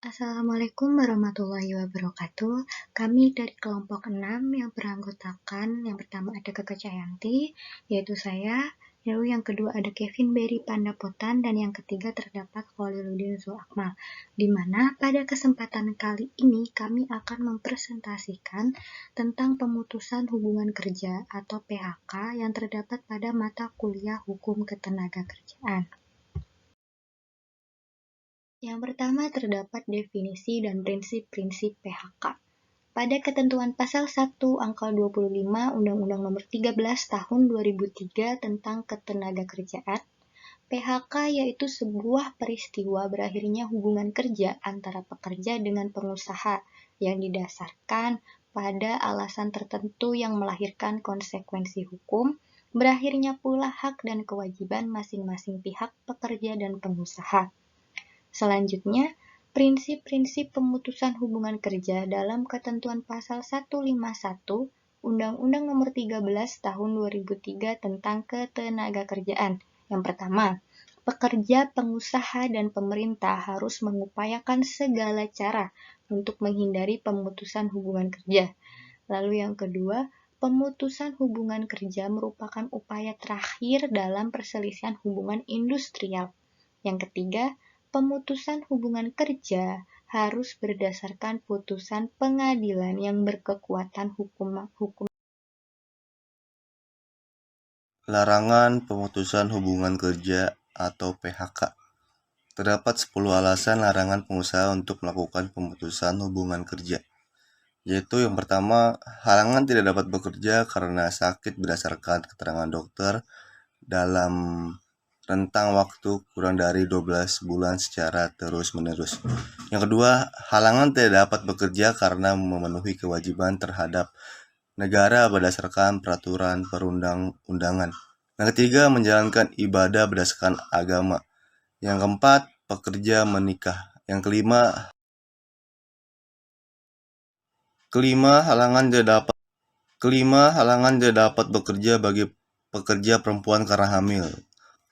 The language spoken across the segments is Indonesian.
Assalamualaikum warahmatullahi wabarakatuh. Kami dari kelompok 6 yang beranggotakan yang pertama ada Keke Cayanti, yaitu saya, lalu yang kedua ada Kevin Berry Pandapotan, dan yang ketiga terdapat Kholiluddin Zulakmal. Di mana pada kesempatan kali ini kami akan mempresentasikan tentang pemutusan hubungan kerja atau PHK yang terdapat pada mata kuliah Hukum Ketenagakerjaan. Yang pertama terdapat definisi dan prinsip-prinsip PHK. Pada ketentuan pasal 1 angka 25 Undang-Undang Nomor 13 Tahun 2003 tentang Ketenagakerjaan, PHK yaitu sebuah peristiwa berakhirnya hubungan kerja antara pekerja dengan pengusaha yang didasarkan pada alasan tertentu yang melahirkan konsekuensi hukum, berakhirnya pula hak dan kewajiban masing-masing pihak pekerja dan pengusaha. Selanjutnya, prinsip-prinsip pemutusan hubungan kerja dalam ketentuan pasal 151 Undang-Undang Nomor 13 Tahun 2003 tentang Ketenagakerjaan. Yang pertama, pekerja, pengusaha, dan pemerintah harus mengupayakan segala cara untuk menghindari pemutusan hubungan kerja. Lalu yang kedua, pemutusan hubungan kerja merupakan upaya terakhir dalam perselisihan hubungan industrial. Yang ketiga, pemutusan hubungan kerja harus berdasarkan putusan pengadilan yang berkekuatan hukum. Larangan pemutusan hubungan kerja atau PHK. Terdapat 10 alasan larangan pengusaha untuk melakukan pemutusan hubungan kerja. Yaitu yang pertama, halangan tidak dapat bekerja karena sakit berdasarkan keterangan dokter dalam rentang waktu kurang dari 12 bulan secara terus-menerus. Yang kedua, halangan tidak dapat bekerja karena memenuhi kewajiban terhadap negara berdasarkan peraturan perundang-undangan. Yang ketiga, menjalankan ibadah berdasarkan agama. Yang keempat, pekerja menikah. Yang kelima, halangan tidak dapat bekerja bagi pekerja perempuan karena hamil.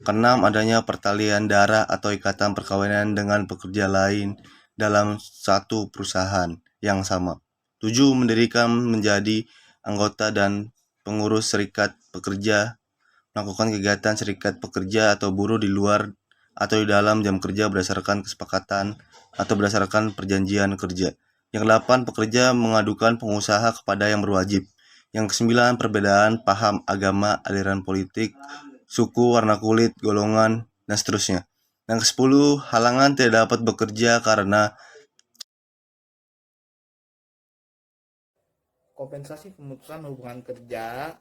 Keenam, adanya pertalian darah atau ikatan perkawinan dengan pekerja lain dalam satu perusahaan yang sama. 7, mendirikan menjadi anggota dan pengurus serikat pekerja, melakukan kegiatan serikat pekerja atau buruh di luar atau di dalam jam kerja berdasarkan kesepakatan atau berdasarkan perjanjian kerja. Yang ke-8, pekerja mengadukan pengusaha kepada yang berwajib. Yang ke-9, perbedaan paham agama, aliran politik, suku, warna kulit, golongan, dan seterusnya. Yang ke-10, halangan tidak dapat bekerja karena kompensasi pemutusan hubungan kerja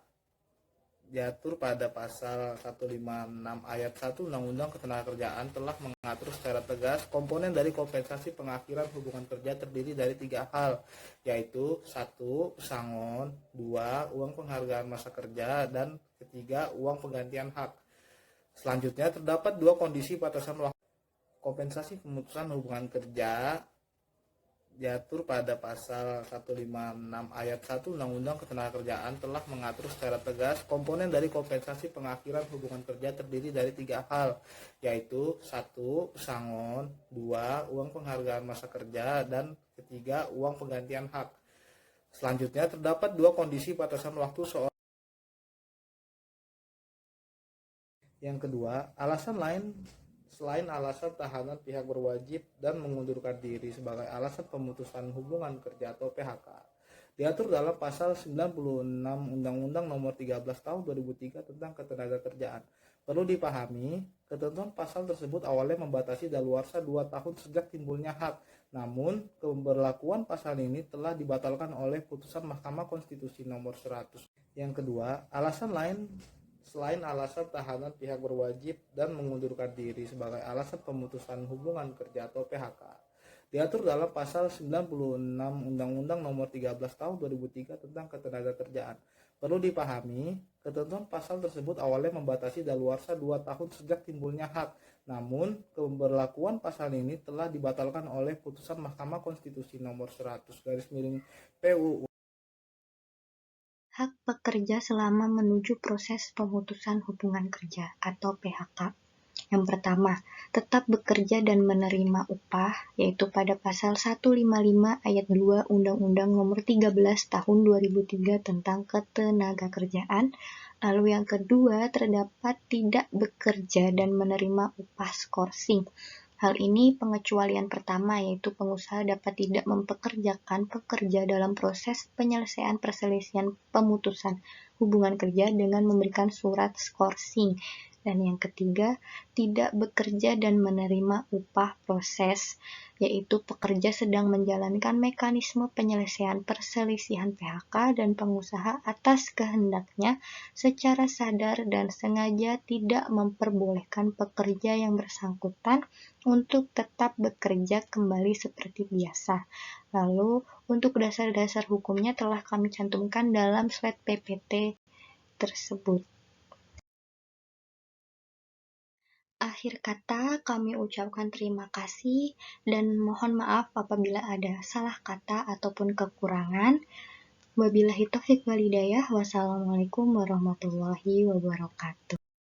diatur pada pasal 156 ayat 1 Undang-Undang Ketenagakerjaan telah mengatur secara tegas komponen dari kompensasi pengakhiran hubungan kerja terdiri dari 3 hal, yaitu 1. Pesangon, 2. Uang penghargaan masa kerja, dan 3. Uang penggantian hak. Selanjutnya terdapat 2 kondisi batasan waktu. Kompensasi pemutusan hubungan kerja diatur pada pasal 156 ayat 1 Undang-Undang Ketenagakerjaan telah mengatur secara tegas komponen dari kompensasi pengakhiran hubungan kerja terdiri dari 3 hal, yaitu 1. Pesangon, 2. Uang penghargaan masa kerja, dan 3. Uang penggantian hak. Selanjutnya terdapat 2 kondisi batasan waktu soal. Yang kedua, alasan lain selain alasan tahanan pihak berwajib dan mengundurkan diri sebagai alasan pemutusan hubungan kerja atau PHK diatur dalam pasal 96 Undang-Undang Nomor 13 Tahun 2003 tentang Ketenagakerjaan. Perlu dipahami, ketentuan pasal tersebut awalnya membatasi daluarsa 2 tahun sejak timbulnya hak. Namun, pemberlakuan pasal ini telah dibatalkan oleh putusan Mahkamah Konstitusi Nomor 100. Yang kedua, alasan lain selain alasan tahanan pihak berwajib dan mengundurkan diri sebagai alasan pemutusan hubungan kerja atau PHK diatur dalam pasal 96 Undang-Undang Nomor 13 Tahun 2003 tentang Ketenagakerjaan. Perlu dipahami, ketentuan pasal tersebut awalnya membatasi daluarsa 2 tahun sejak timbulnya hak. Namun, pemberlakuan pasal ini telah dibatalkan oleh putusan Mahkamah Konstitusi Nomor 100/PUU. Hak pekerja selama menuju proses pemutusan hubungan kerja atau PHK. Yang pertama, tetap bekerja dan menerima upah, yaitu pada pasal 155 ayat 2 Undang-Undang Nomor 13 Tahun 2003 tentang Ketenagakerjaan. Lalu yang kedua, terdapat tidak bekerja dan menerima upah skorsing. Hal ini pengecualian pertama, yaitu pengusaha dapat tidak mempekerjakan pekerja dalam proses penyelesaian perselisihan pemutusan hubungan kerja dengan memberikan surat skorsing. Dan yang ketiga, tidak bekerja dan menerima upah proses, yaitu pekerja sedang menjalankan mekanisme penyelesaian perselisihan PHK dan pengusaha atas kehendaknya secara sadar dan sengaja tidak memperbolehkan pekerja yang bersangkutan untuk tetap bekerja kembali seperti biasa. Lalu, untuk dasar-dasar hukumnya telah kami cantumkan dalam slide PPT tersebut. Akhir kata, kami ucapkan terima kasih dan mohon maaf apabila ada salah kata ataupun kekurangan. Wabillahi taufiq wal hidayah. Wassalamualaikum warahmatullahi wabarakatuh.